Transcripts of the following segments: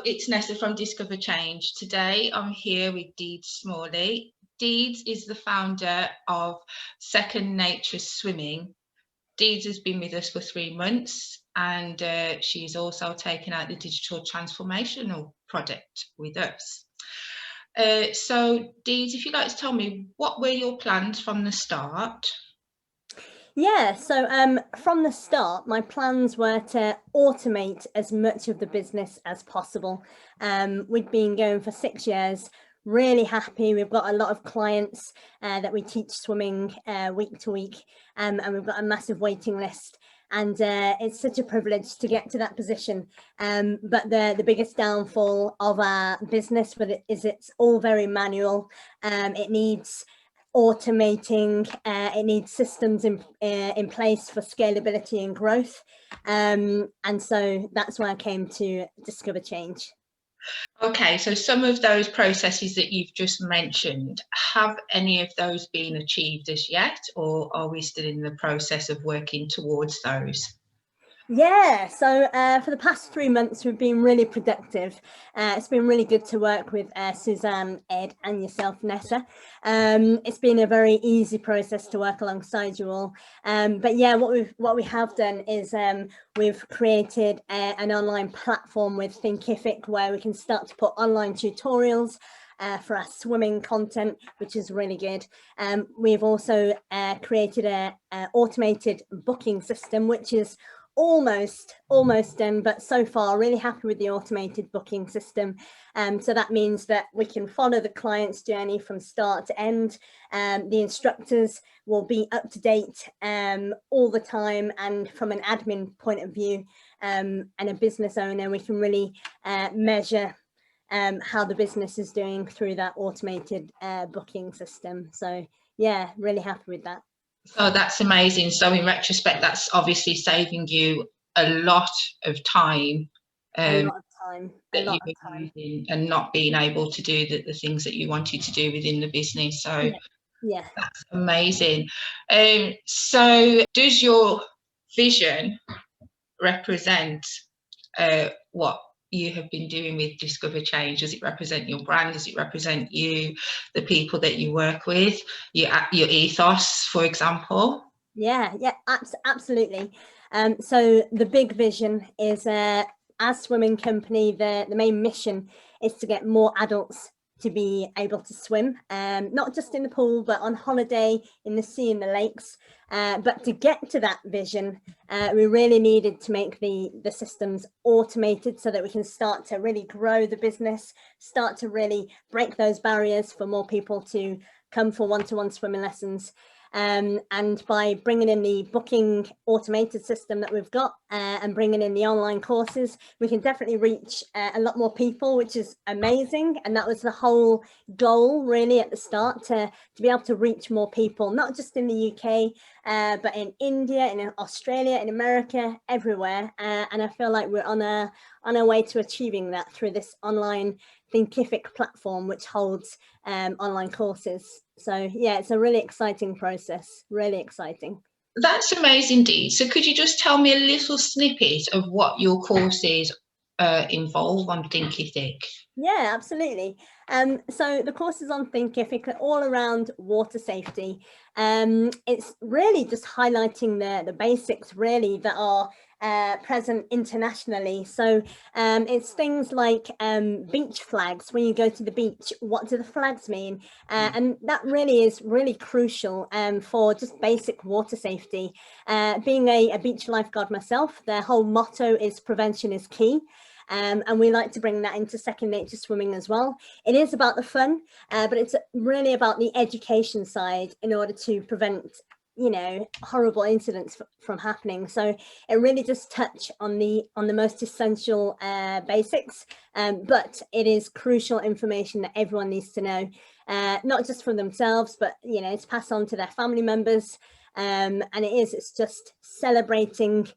it's Nessa from Discover Change. Today I'm here with Deeds Smalley. Deeds is the founder of Second Nature Swimming. Deeds has been with us for 3 months, and she's also taken out the digital transformational project with us. So Deeds, if you'd like to tell me, what were your plans from the start? Yeah, so from the start, my plans were to automate as much of the business as possible. We'd been going for 6 years, really happy. We've got a lot of clients that we teach swimming week to week, and we've got a massive waiting list. And it's such a privilege to get to that position. But the biggest downfall of our business is it's all very manual. It needs automating, it needs systems in place for scalability and growth, and so that's why I came to Discover Change. Okay, so some of those processes that you've just mentioned, have any of those been achieved as yet, or are we still in the process of working towards those? Yeah, so for the past 3 months, we've been really productive. It's been really good to work with Suzanne, Ed, and yourself, Nessa. It's been a very easy process to work alongside you all. But yeah, what we have done is we've created an online platform with Thinkific where we can start to put online tutorials for our swimming content, which is really good. We've also created a automated booking system, which is almost done, but so far really happy with the automated booking system. So that means that we can follow the client's journey from start to end. The instructors will be up to date all the time, and from an admin point of view and a business owner, we can really measure how the business is doing through that automated booking system. So yeah, really happy with that. So that's amazing. So in retrospect, that's obviously saving you a lot of time. A lot of time. That you were using and not being able to do the things that you wanted to do within the business. So yeah, that's amazing. So does your vision represent what you have been doing with Discover Change? Does it represent your brand? Does it represent you, the people that you work with, your ethos, for example? Yeah, absolutely. So the big vision is, as swimming company, the main mission is to get more adults to be able to swim, not just in the pool, but on holiday, in the sea, in the lakes. But to get to that vision, we really needed to make the systems automated so that we can start to really grow the business, start to really break those barriers for more people to come for one-to-one swimming lessons. And by bringing in the booking automated system that we've got and bringing in the online courses, we can definitely reach a lot more people, which is amazing. And that was the whole goal really at the start, to be able to reach more people, not just in the UK, but in India, in Australia, in America, everywhere. And I feel like we're on our way to achieving that through this online Thinkific platform, which holds online courses. So yeah, it's a really exciting process, really exciting. That's amazing, Dee. So could you just tell me a little snippet of what your courses involve on Thinkific? Yeah, absolutely. So the courses on Thinkific are all around water safety. It's really just highlighting the basics really that are present internationally. So it's things like beach flags. When you go to the beach, what do the flags mean? And that really is really crucial for just basic water safety. Being a beach lifeguard myself, their whole motto is prevention is key. And we like to bring that into Second Nature Swimming as well. It is about the fun, but it's really about the education side in order to prevent, you know, horrible incidents from happening. So it really does touch on the most essential basics, but it is crucial information that everyone needs to know, not just for themselves, but you know, to pass on to their family members. And it's just celebrating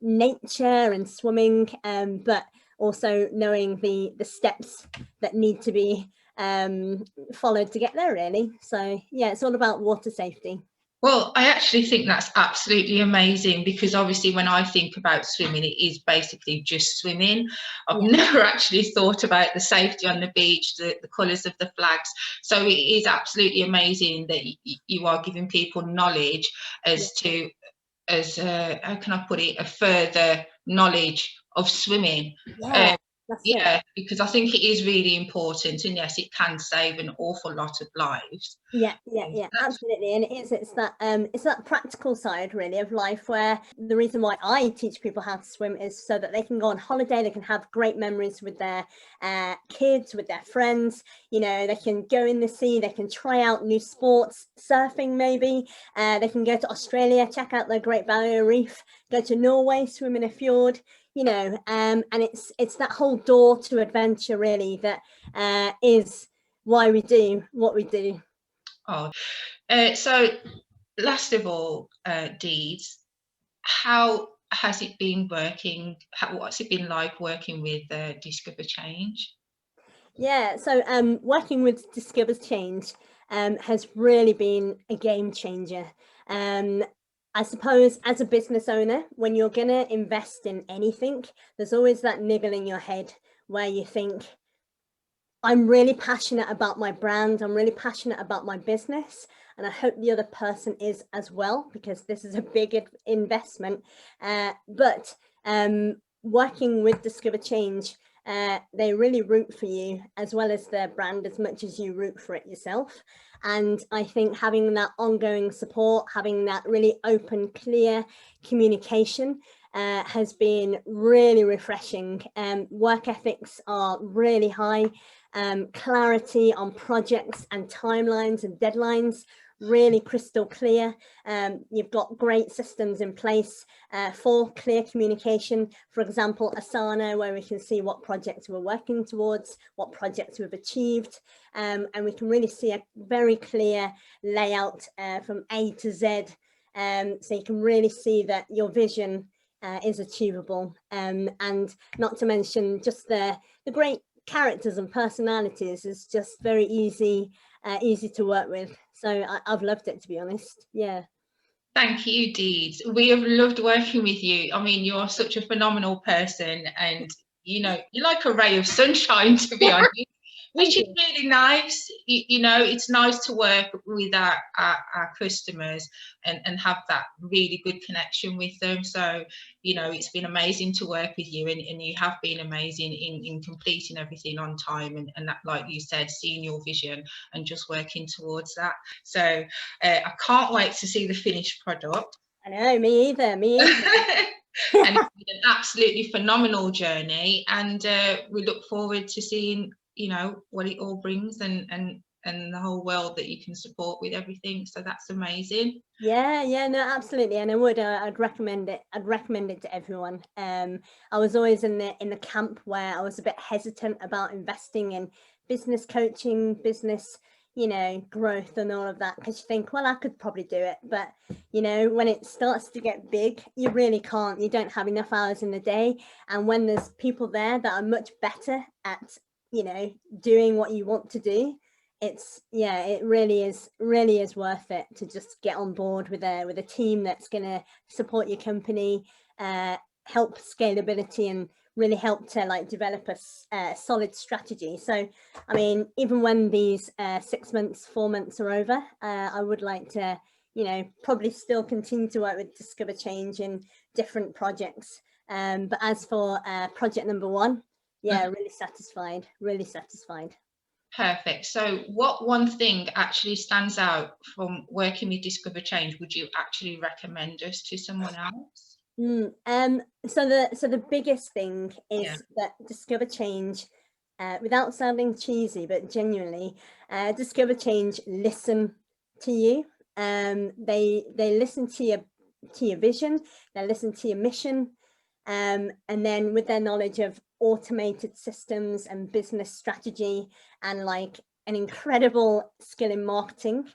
nature and swimming, but also knowing the steps that need to be followed to get there really. So yeah, it's all about water safety. Well, I actually think that's absolutely amazing, because obviously when I think about swimming, it is basically just swimming. I've never actually thought about the safety on the beach, the colours of the flags. So it is absolutely amazing that you are giving people knowledge as to, how can I put it, a further knowledge of swimming. That's it. Because I think it is really important, and yes, it can save an awful lot of lives. Yeah, absolutely. And it's that practical side really of life, where the reason why I teach people how to swim is so that they can go on holiday, they can have great memories with their kids, with their friends. You know, they can go in the sea, they can try out new sports, surfing maybe, they can go to Australia, check out the Great Barrier Reef, go to Norway, swim in a fjord, you know, and it's that whole door to adventure really that is why we do what we do. So last of all, Deeds, how has it been working? What's it been like working with DiscoverChange? Yeah, so working with DiscoverChange has really been a game changer. I suppose as a business owner, when you're going to invest in anything, there's always that niggle in your head where you think, I'm really passionate about my brand, I'm really passionate about my business, and I hope the other person is as well, because this is a big investment. But working with DiscoverChange, they really root for you as well as their brand as much as you root for it yourself. And I think having that ongoing support, having that really open, clear communication has been really refreshing. Work ethics are really high. Clarity on projects and timelines and deadlines, really crystal clear. You've got great systems in place for clear communication. For example, Asana, where we can see what projects we're working towards, what projects we've achieved, and we can really see a very clear layout from A to Z. So you can really see that your vision is achievable, and not to mention just the great characters and personalities is just very easy to work with. So I've loved it, to be honest. Yeah. Thank you, Deeds. We have loved working with you. I mean, you're such a phenomenal person, and you know, you're like a ray of sunshine, to be honest, which is really nice. You know, it's nice to work with our customers and have that really good connection with them. So, you know, it's been amazing to work with you, and you have been amazing in completing everything on time, and that, like you said, seeing your vision and just working towards that. So I can't wait to see the finished product. I know, me either. And it's been an absolutely phenomenal journey, and we look forward to seeing, you know, what it all brings, and the whole world that you can support with everything. So that's amazing. Yeah, no, absolutely. And I'd recommend it. I'd recommend it to everyone. I was always in the camp where I was a bit hesitant about investing in business coaching, business, you know, growth and all of that, because you think, well, I could probably do it. But, you know, when it starts to get big, you really can't. You don't have enough hours in the day. And when there's people there that are much better at, you know, doing what you want to do, it really is worth it to just get on board with a team that's going to support your company, help scalability, and really help to like develop a solid strategy. So I mean, even when these 6 months, 4 months are over, I would like to, you know, probably still continue to work with DiscoverChange in different projects, but as for project number 1, yeah, really satisfied. Perfect. So what one thing actually stands out from working with DiscoverChange would you actually recommend us to someone else? So the biggest thing is that DiscoverChange, without sounding cheesy, but genuinely, DiscoverChange listen to you. They listen to your vision, they listen to your mission, and then with their knowledge of automated systems and business strategy and like an incredible skill in marketing,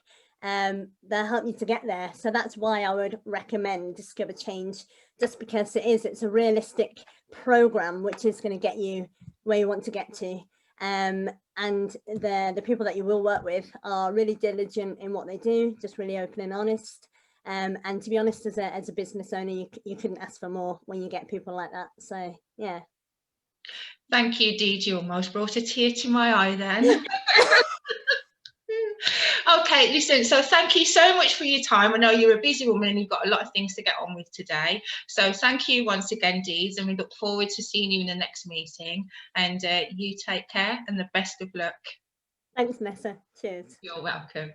they'll help you to get there. So that's why I would recommend DiscoverChange, just because it's a realistic program which is going to get you where you want to get to. And the people that you will work with are really diligent in what they do, just really open and honest. And to be honest, as a business owner, you couldn't ask for more when you get people like that. So yeah. Thank you, Dee. You almost brought a tear to my eye then. Okay, listen, so thank you so much for your time. I know you're a busy woman and you've got a lot of things to get on with today. So thank you once again, Deeds, and we look forward to seeing you in the next meeting. And you take care and the best of luck. Thanks, Nessa. Cheers. You're welcome.